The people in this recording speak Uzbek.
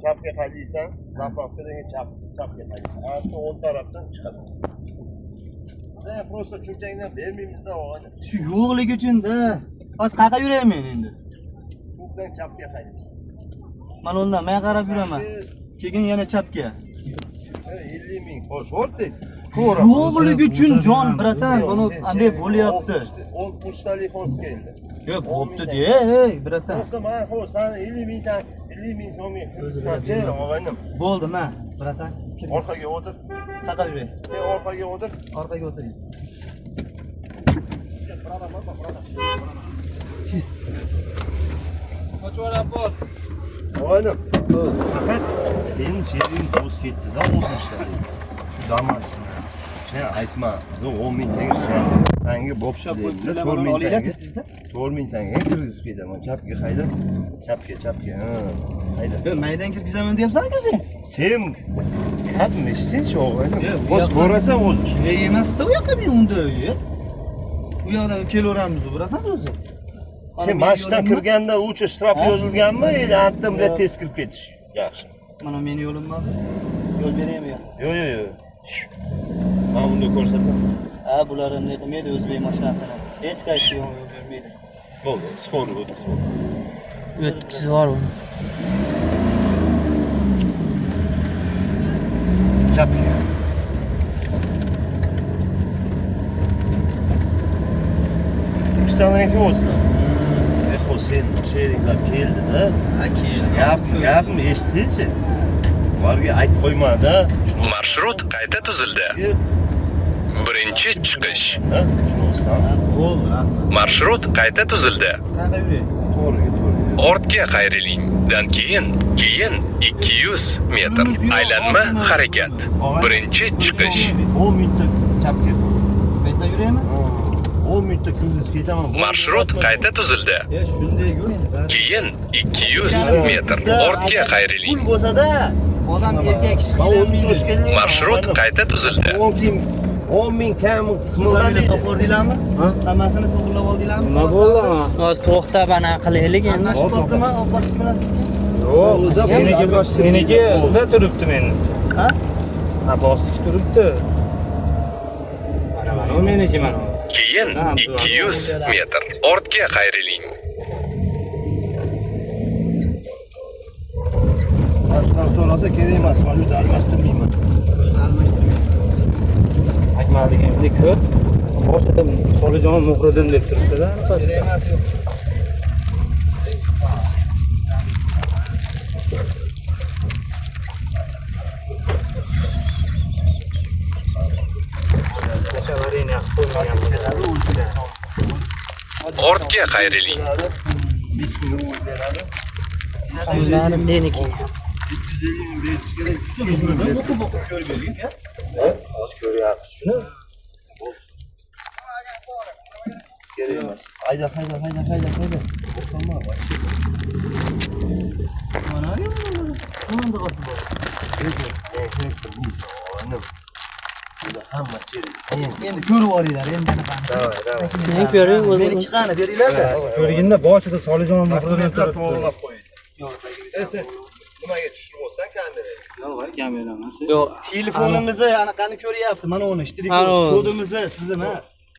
chapga qaylaysan, zapravkadan chapga qaylaysan. Asli o'ng tarafdan chiqadi. Biz просто cho'changdan bermaymiz-da og'ani. Shu yo'qligi uchun-da. Hozir qayerga yurayman endi? Ko'kdan chapga qaylaysan. Men undan men qarab yuraman. Keyin yana chapga. 50 ming qo'sh o'rdik. Yo'qligi uchun jon, bratan, buni qanday bo'lyapti? 60 telefon keldi. Yo'q, bo'pti-de, ey, bratan. Do'stim, men xo'p, sen 50 ming so'ming qilsam-chi, og'aynim. Bo'ldi, men, bratan. Orqaga o'tir. Qayerga yuray? Sen orqaga o'tir. Orqaga o'tiring. Tez. Qochib bor. Og'aynim. Faqat sening she'ring o'z ketdi-da, o'zishlar. Shu damas. Sen aytma, biz 10 ming tanga sanga bo'pshab bo'ldi. 4 ming tanga tez-tezda. 4 ming tanga kirgizib ketaman. Chapga hayda. Chapga. Hayda. Maydan kirgizaman deyapsan-ku sen? Sen qatmishsin shu og'aynim. Bosh ko'rasan o'z. Kerak emas-da u yoqqa men unda. U yoqdan kelaveramiz bratan o'zi. Sen mashinadan kirganda uchi shtraf yozilganmi? Yoki antda bilan tez kirib ketish yaxshi. Mana meni yo'lim emas. Yo'l beraymi yo? Yo'q. Mana bunda ko'rsatsam. Ha, bular nima qilmaydi o'zbek mashinasini. Hech qaysi yo'l bermaydi. Bo'ldi, skor o'tdi. O'tkisi bor uni. Chapga. Turkistonga o'slar. Sen sheringlar keldi-da. Gapim eshitsinchi. Ularga aytib qo'yma-da. Marshrut qayta tuzildi. Birinchi chiqish. Bo'ldi, rahmat. Marshrut qayta tuzildi. Qayerga yuray? To'g'ri. Ortga qayriling. Dan keyin 200 metr aylanma harakat. Birinchi chiqish. 10 minutda chapga. Qayerga yuraymi? 10 minutda kirgizib ketaman. Marshrut qayta tuzildi. Shunday-ku endi. Keyin 200 metr ortga qayriling. Pul bo'lsa-da, odam erkak kishi qilamaydi. Marshrut qayta tuzildi. 10 ming kam Qismlarni topordinglarmi? Hammasini to'g'rilab oldinglarmi? Nima bo'ldi? Hozir to'xtab ana qilaylik endi. Anglashib topdimi? Oqqosib bilasizmi? Yo'q, seniki unda turibdi meni. Ha? Ha, bostik turibdi. Mana meniki mana. Keyin 200 metr ortga qayriling. Boshdan so'rasa kerak emas, valyuta almashtirmayman. O'zi almashtirmayman. Aytmadigandek ko'p. Boshida Solijon Muhriddin deb turibdi-da. Kerak emas yo'q. Ortga qayriling. Qo'llarim meniki. 350 ming berish kerak. 200 ming O'qib ko'rib bering-a. hozir ko'ryapsiz shuni. Kerak emas. Hayda. To'xtama. Mana yo'q. Bunday qilsa bo'ladi. Hamma cheris. Endi ko'rib olinglar, endi Men ko'ring, o'zim. meniki qani beringlar-da. Ko'rganda boshida Solijon Muhriddin turibdi. to'g'rilab qo'ydi. Sen nimaga tushirib olsan kameraga? Yo'q, kamera emas. Yo'q, Telefonimizni anaqani ko'ryapti, mana uni, ishtirik kodimizni siz emas.